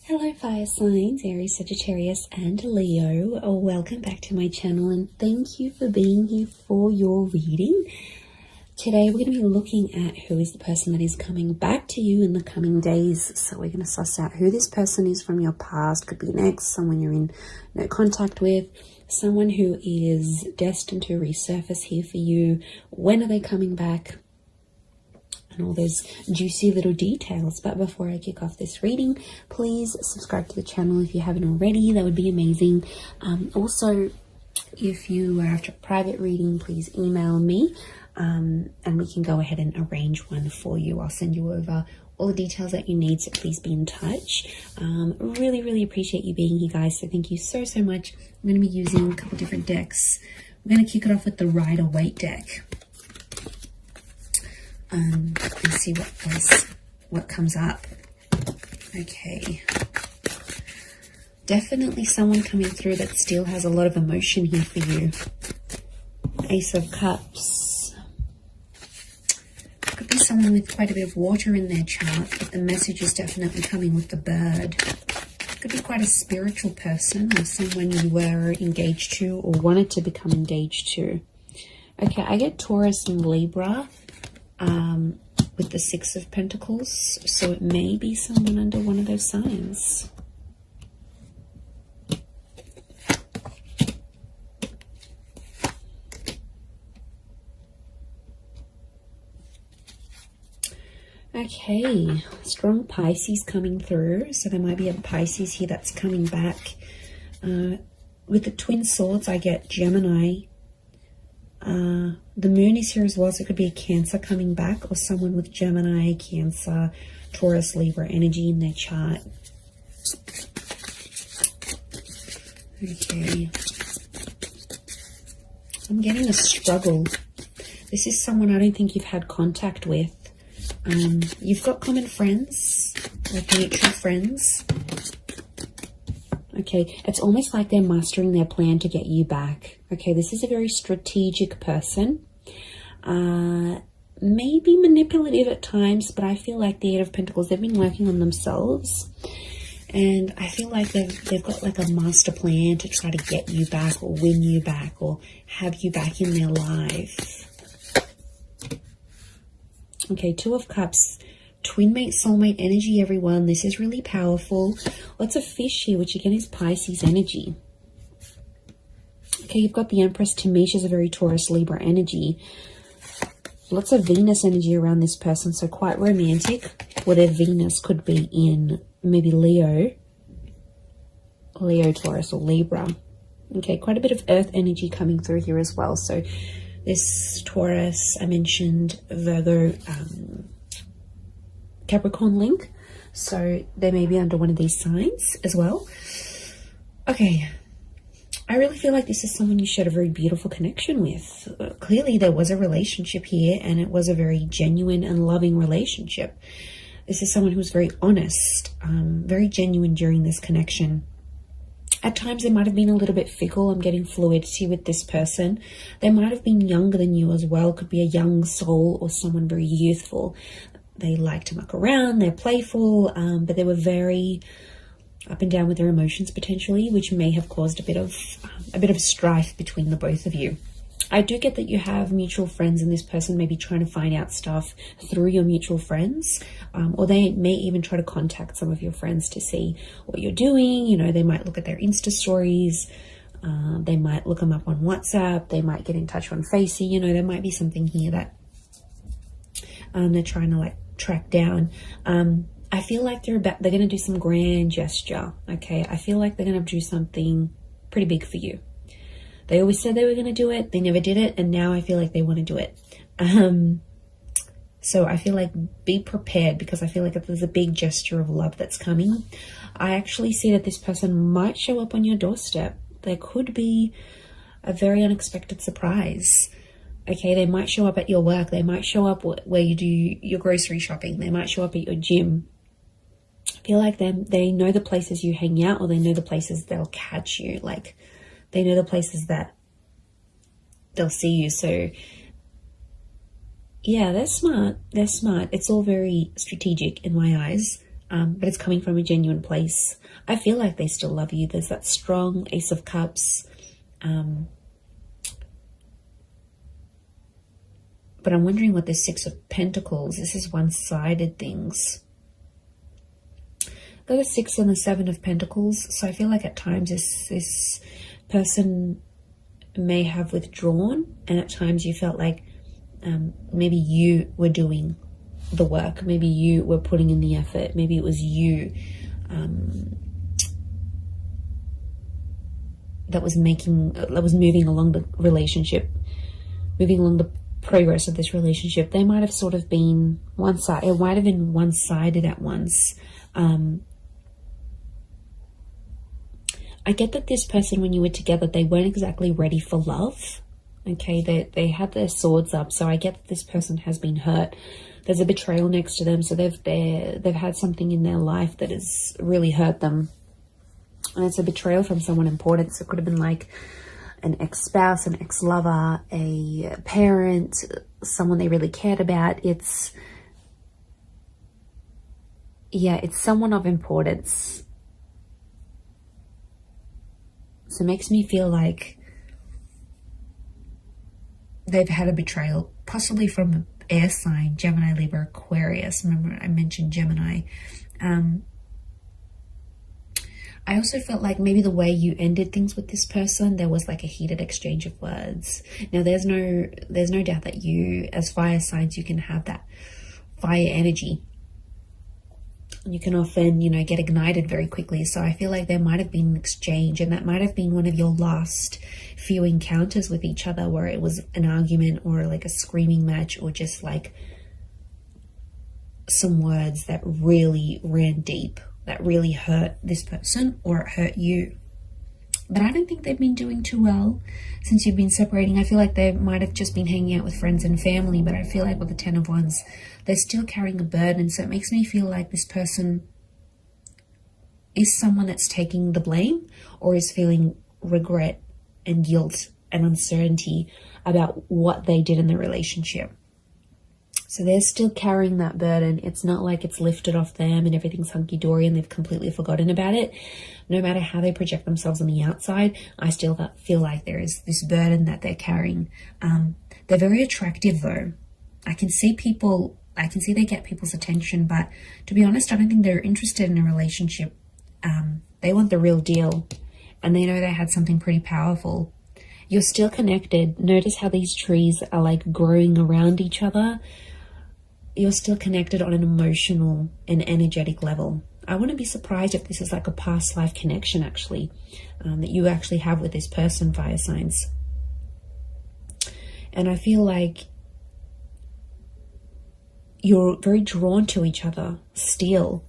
Hello fire signs, Aries, Sagittarius and Leo. Welcome back to my channel and thank you for being here for your reading. Today we're going to be looking at who is the person that is coming back to you in the coming days. So we're going to suss out who this person is from your past, could be an ex, someone you're in no contact with, someone who is destined to resurface here for you. When are they coming back? And all those juicy little details. But before I kick off this reading, please subscribe to the channel if you haven't already. That would be amazing. Also, if you are after a private reading, please email me and we can go ahead and arrange one for you. I'll send you over all the details that you need, so please be in touch. Really appreciate you being here, guys, so thank you so much. I'm going to be using a couple different decks. We're going to kick it off with the Rider-Waite deck. And see what comes up. Okay. Definitely someone coming through that still has a lot of emotion here for you. Ace of Cups. Could be someone with quite a bit of water in their chart, but the message is definitely coming with the bird. Could be quite a spiritual person or someone you were engaged to or wanted to become engaged to. Okay, I get Taurus and Libra. With the Six of Pentacles, so it may be someone under one of those signs. Okay, strong Pisces coming through, so there might be a Pisces here that's coming back. With the Twin Swords, I get Gemini. The moon is here as well, so it could be a Cancer coming back or someone with Gemini, Cancer, Taurus, Libra energy in their chart. Okay. I'm getting a struggle. This is someone I don't think you've had contact with. You've got common friends, like mutual friends. Okay, it's almost like they're mastering their plan to get you back. Okay, this is a very strategic person. Maybe manipulative at times, but I feel like the Eight of Pentacles, they've been working on themselves. And I feel like they've got like a master plan to try to get you back or win you back or have you back in their life. Okay, Two of Cups. Twin mate, soulmate energy, everyone. This is really powerful. Lots of fish here, which again is Pisces energy. Okay, you've got the Empress. To me, she's a very Taurus, Libra energy. Lots of Venus energy around this person, so quite romantic. Or their Venus could be in maybe Leo, Taurus, or Libra. Okay, quite a bit of Earth energy coming through here as well. So this Taurus, I mentioned Virgo, Capricorn link, so they may be under one of these signs as well. Okay, I really feel like this is someone you shared a very beautiful connection with. Clearly there was a relationship here and it was a very genuine and loving relationship. This is someone who was very honest, very genuine during this connection. At times they might have been a little bit fickle. I'm getting fluidity with this person. They might have been younger than you as well. Could be a young soul or someone very youthful. They like to muck around, they're playful, but they were very up and down with their emotions potentially, which may have caused a bit of strife between the both of you. I do get that you have mutual friends and this person may be trying to find out stuff through your mutual friends, or they may even try to contact some of your friends to see what you're doing. You know, they might look at their Insta stories, they might look them up on WhatsApp, they might get in touch on Facey. You know, there might be something here that they're trying to like track down. I feel like they're going to do some grand gesture. Okay, I feel like they're going to do something pretty big for you. They always said they were going to do it, they never did it, and now I feel like they want to do it. So I feel like be prepared, because I feel like if there's a big gesture of love that's coming, I actually see that this person might show up on your doorstep. There could be a very unexpected surprise. Okay, they might show up at your work. They might show up where you do your grocery shopping. They might show up at your gym. I feel like they know the places you hang out, or they know the places they'll catch you. Like, they know the places that they'll see you. So, yeah, they're smart. They're smart. It's all very strategic in my eyes. but it's coming from a genuine place. I feel like they still love you. There's that strong Ace of Cups. But I'm wondering what this Six of Pentacles, this is one-sided things. Got a 6 and the 7 of Pentacles. So I feel like at times this person may have withdrawn, and at times you felt like maybe you were doing the work. Maybe you were putting in the effort. Maybe it was you that was moving along the relationship, moving along the progress of this relationship. They might have sort of been one-sided. It might have been one-sided at once. I get that this person, when you were together, they weren't exactly ready for love. Okay, they had their swords up, so I get that this person has been hurt. There's a betrayal next to them, so they've had something in their life that has really hurt them, and it's a betrayal from someone important. So it could have been like an ex-spouse, an ex-lover, a parent, someone they really cared about. It's someone of importance. So it makes me feel like they've had a betrayal, possibly from an air sign, Gemini, Libra, Aquarius. Remember I mentioned Gemini. I also felt like maybe the way you ended things with this person, there was like a heated exchange of words. Now there's no doubt that you, as fire signs, you can have that fire energy. You can often, get ignited very quickly. So I feel like there might have been an exchange, and that might have been one of your last few encounters with each other, where it was an argument or like a screaming match, or just like some words that really ran deep, that really hurt this person, or it hurt you. But I don't think they've been doing too well since you've been separating. I feel like they might have just been hanging out with friends and family, but I feel like with the 10 of Wands, they're still carrying a burden. So it makes me feel like this person is someone that's taking the blame, or is feeling regret and guilt and uncertainty about what they did in the relationship. So they're still carrying that burden. It's not like it's lifted off them and everything's hunky-dory and they've completely forgotten about it. No matter how they project themselves on the outside, I still feel like there is this burden that they're carrying. They're very attractive though. I can see they get people's attention, but to be honest, I don't think they're interested in a relationship. They want the real deal, and they know they had something pretty powerful. You're still connected. Notice how these trees are like growing around each other. You're still connected on an emotional and energetic level. I wouldn't be surprised if this is like a past life connection actually, that you actually have with this person, fire signs. And I feel like you're very drawn to each other still,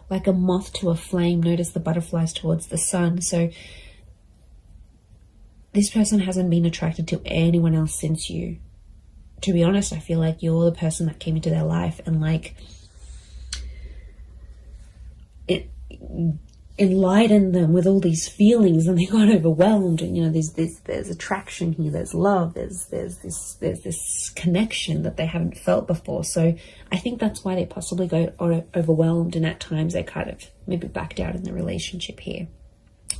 like a moth to a flame. Notice the butterflies towards the sun. So this person hasn't been attracted to anyone else since you. To be honest, I feel like you're the person that came into their life and like it enlightened them with all these feelings, and they got overwhelmed. And there's attraction here, there's love, there's this connection that they haven't felt before. So I think that's why they possibly got overwhelmed, and at times they kind of maybe backed out in the relationship here.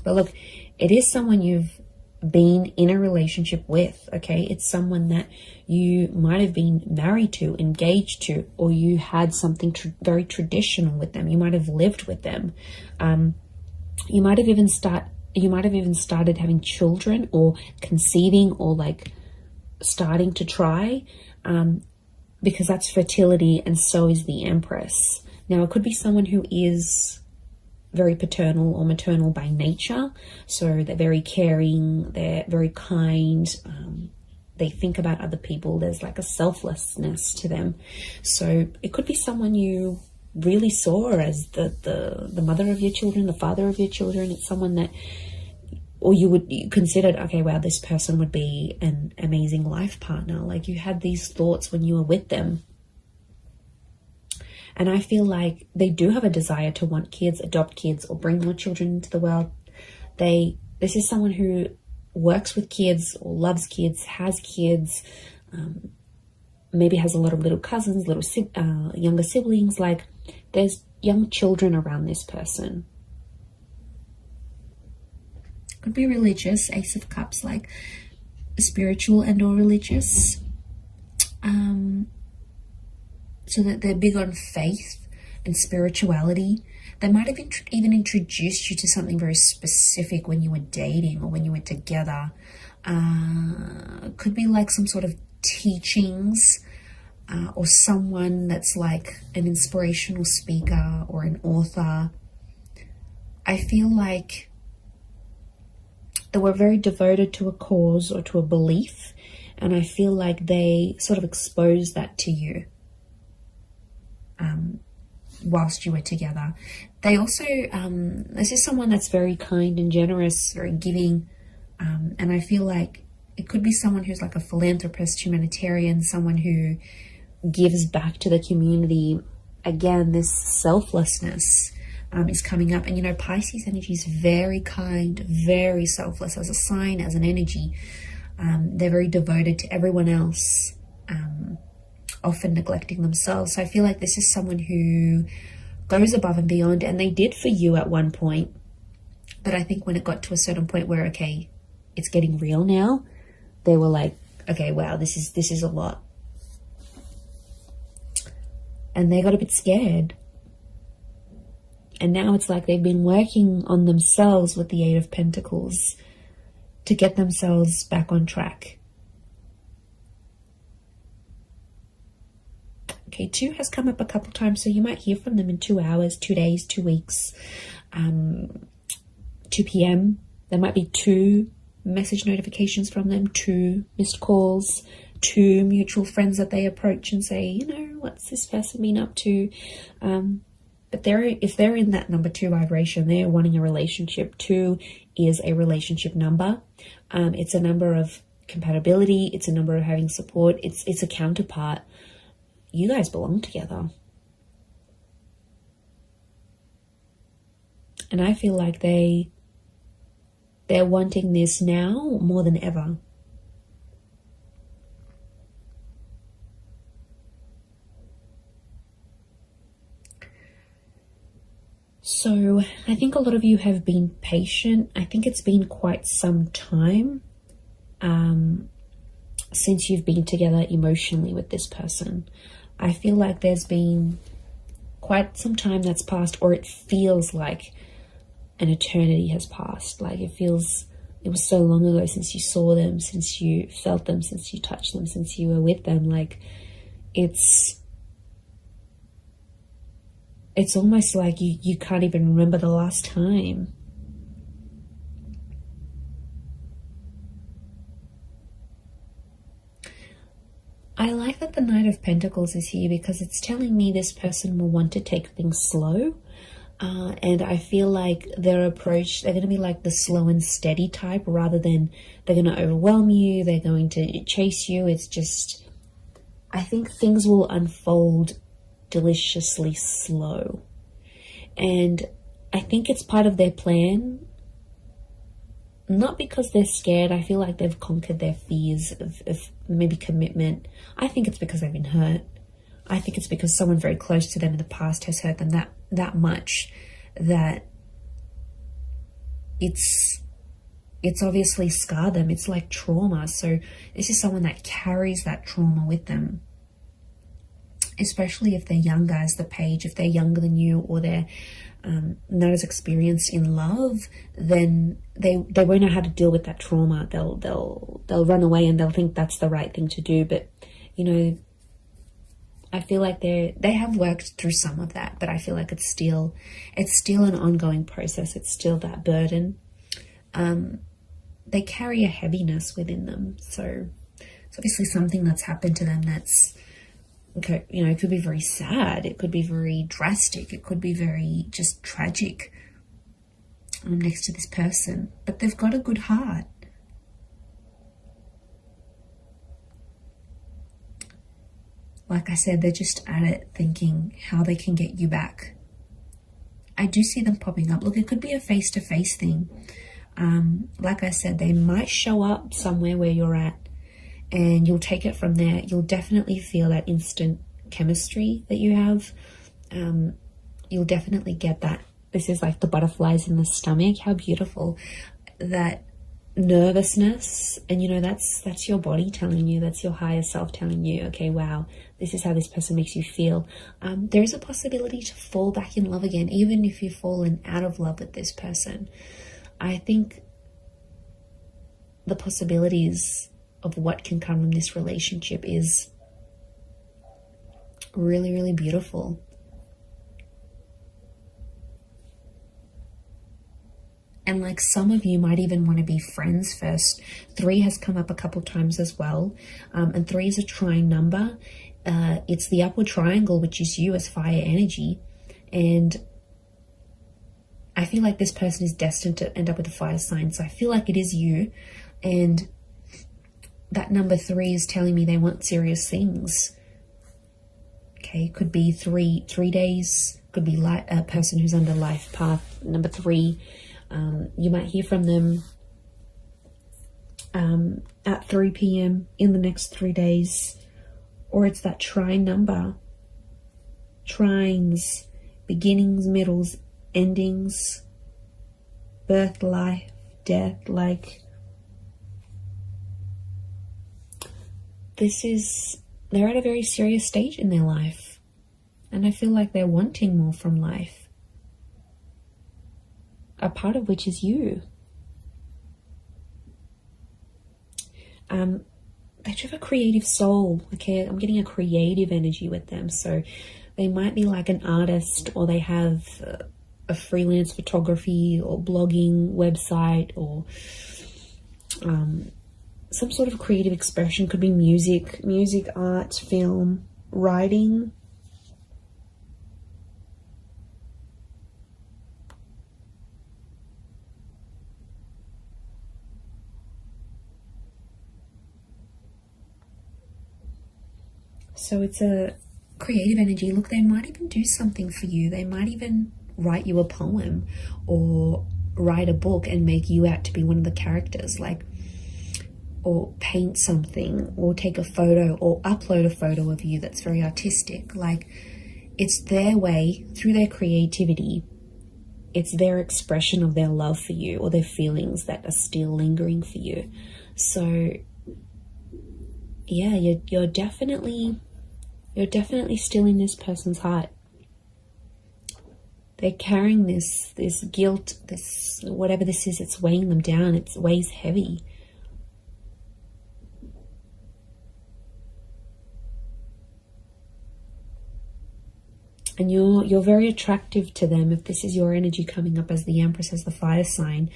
But look, it is someone you've been in a relationship with. Okay, it's someone that you might have been married to, engaged to, or you had something very traditional with them. You might have lived with them. You might have even started having children, or conceiving, or like starting to try, because that's fertility, and so is the Empress. Now it could be someone who is very paternal or maternal by nature. So they're very caring, they're very kind, they think about other people. There's like a selflessness to them. So it could be someone you really saw as the mother of your children, the father of your children. It's someone that, or you considered, okay, wow, this person would be an amazing life partner. Like you had these thoughts when you were with them. And I feel like they do have a desire to want kids, adopt kids, or bring more children into the world. This is someone who works with kids, or loves kids, has kids, maybe has a lot of little cousins, younger siblings. Like there's young children around this person. Could be religious, Ace of Cups, like spiritual and or religious. So that they're big on faith and spirituality. They might have even introduced you to something very specific when you were dating or when you were together. Could be like some sort of teachings, or someone that's like an inspirational speaker or an author. I feel like they were very devoted to a cause or to a belief, and I feel like they sort of exposed that to you whilst you were together. They also, this is someone that's very kind and generous, very giving, and I feel like it could be someone who's like a philanthropist, humanitarian, someone who gives back to the community. Again, this selflessness is coming up. And you know, Pisces energy is very kind, very selfless as a sign, as an energy. They're very devoted to everyone else, often neglecting themselves. So I feel like this is someone who goes above and beyond, and they did for you at one point. But I think when it got to a certain point where, okay, it's getting real now, they were like, okay, wow, this is a lot. And they got a bit scared. And now it's like they've been working on themselves with the Eight of Pentacles to get themselves back on track. Okay, 2 has come up a couple times, so you might hear from them in 2 hours, 2 days, 2 weeks, 2 p.m. There might be 2 message notifications from them, 2 missed calls, 2 mutual friends that they approach and say, you know, what's this person been up to? But if they're in that number 2 vibration, they're wanting a relationship. 2 is a relationship number. It's a number of compatibility. It's a number of having support. It's a counterpart. You guys belong together. And I feel like they're wanting this now more than ever. So I think a lot of you have been patient. I think it's been quite some time since you've been together emotionally with this person. I feel like there's been quite some time that's passed, or it feels like an eternity has passed. Like it was so long ago since you saw them, since you felt them, since you touched them, since you were with them. Like it's almost like you can't even remember the last time. I like that the Knight of Pentacles is here because it's telling me this person will want to take things slow. And I feel like their approach, they're going to be like the slow and steady type rather than they're going to overwhelm you, they're going to chase you. It's just, I think things will unfold deliciously slow. And I think it's part of their plan. Not because they're scared. I feel like they've conquered their fears of maybe commitment. I think it's because they've been hurt. I think it's because someone very close to them in the past has hurt them that much that it's obviously scarred them. It's like trauma. So this is someone that carries that trauma with them. Especially if they're younger as the Page, if they're younger than you, or they're not as experienced in love, then they won't know how to deal with that trauma. They'll run away and they'll think that's the right thing to do. But you know, I feel like they have worked through some of that, but I feel like it's still an ongoing process. It's still that burden. They carry a heaviness within them, so it's obviously something that's happened to them that's, okay, you know, it could be very sad, it could be very drastic, it could be very just tragic next to this person, but they've got a good heart. Like I said, they're just at it thinking how they can get you back. I do see them popping up. Look, it could be a face-to-face thing. Like I said, they might show up somewhere where you're at, and you'll take it from there. You'll definitely feel that instant chemistry that you have. you'll definitely get that. This is like the butterflies in the stomach. How beautiful. That nervousness, and you know, that's your body telling you, that's your higher self telling you, okay, wow, this is how this person makes you feel. There is a possibility to fall back in love again, even if you've fallen out of love with this person. I think the possibilities of what can come from this relationship is really, really beautiful. And like some of you might even want to be friends first. 3 has come up a couple times as well. And 3 is a trine number. It's the upward triangle, which is you as fire energy. And I feel like this person is destined to end up with a fire sign. So I feel like it is you. And that number 3 is telling me they want serious things. Okay, could be three days. Could be a person who's under life path. Number 3. You might hear from them at 3 p.m. in the next 3 days, or it's that trine number. Trines, beginnings, middles, endings, birth, life, death. Like, they're at a very serious stage in their life, and I feel like they're wanting more from life. A part of which is you. They have a creative soul. Okay, I'm getting a creative energy with them. So they might be like an artist, or they have a freelance photography or blogging website, or some sort of creative expression. Could be music, art, film, writing. So it's a creative energy. Look, they might even do something for you. They might even write you a poem or write a book and make you out to be one of the characters, like, or paint something, or take a photo, or upload a photo of you that's very artistic. Like, it's their way, through their creativity, it's their expression of their love for you, or their feelings that are still lingering for you. So yeah, you're definitely still in this person's heart. They're carrying this guilt, this whatever this is, it's weighing them down. It weighs heavy. And you're very attractive to them. If this is your energy coming up as the Empress, as the fire sign,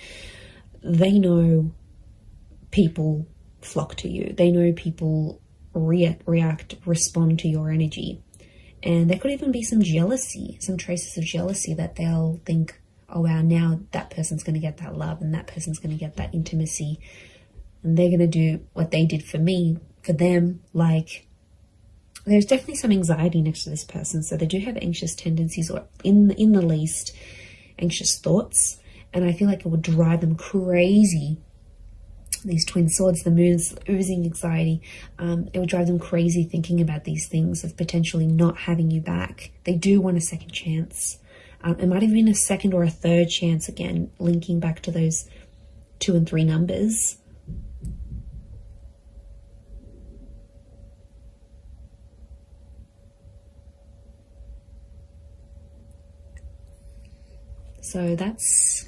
they know people flock to you. They know people react, respond to your energy. And there could even be some jealousy, some traces of jealousy, that they'll think, oh wow, now that person's going to get that love, and that person's going to get that intimacy, and they're going to do what they did for me, for them. Like, there's definitely some anxiety next to this person. So they do have anxious tendencies, or in the least, anxious thoughts. And I feel like it would drive them crazy. These twin swords, the moon's oozing anxiety. It would drive them crazy thinking about these things of potentially not having you back. They do want a second chance. It might have been a second or a third chance, again, linking back to those 2 and 3 numbers. So that's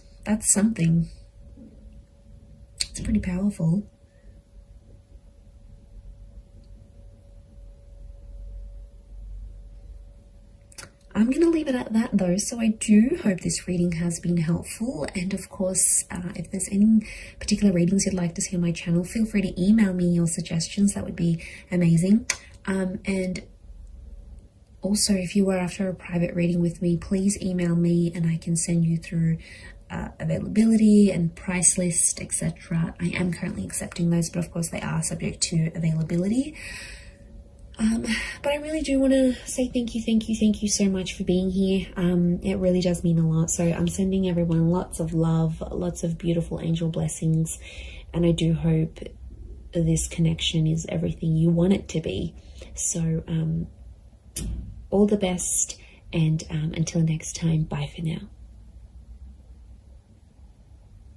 something. It's pretty powerful. I'm going to leave it at that though. So I do hope this reading has been helpful. And of course, if there's any particular readings you'd like to see on my channel, feel free to email me your suggestions. That would be amazing. And also, if you were after a private reading with me, please email me and I can send you through availability and price list, etc. I am currently accepting those, but of course they are subject to availability. But I really do want to say thank you so much for being here. It really does mean a lot. So I'm sending everyone lots of love, lots of beautiful angel blessings, and I do hope this connection is everything you want it to be. So all the best, And until next time, bye for now.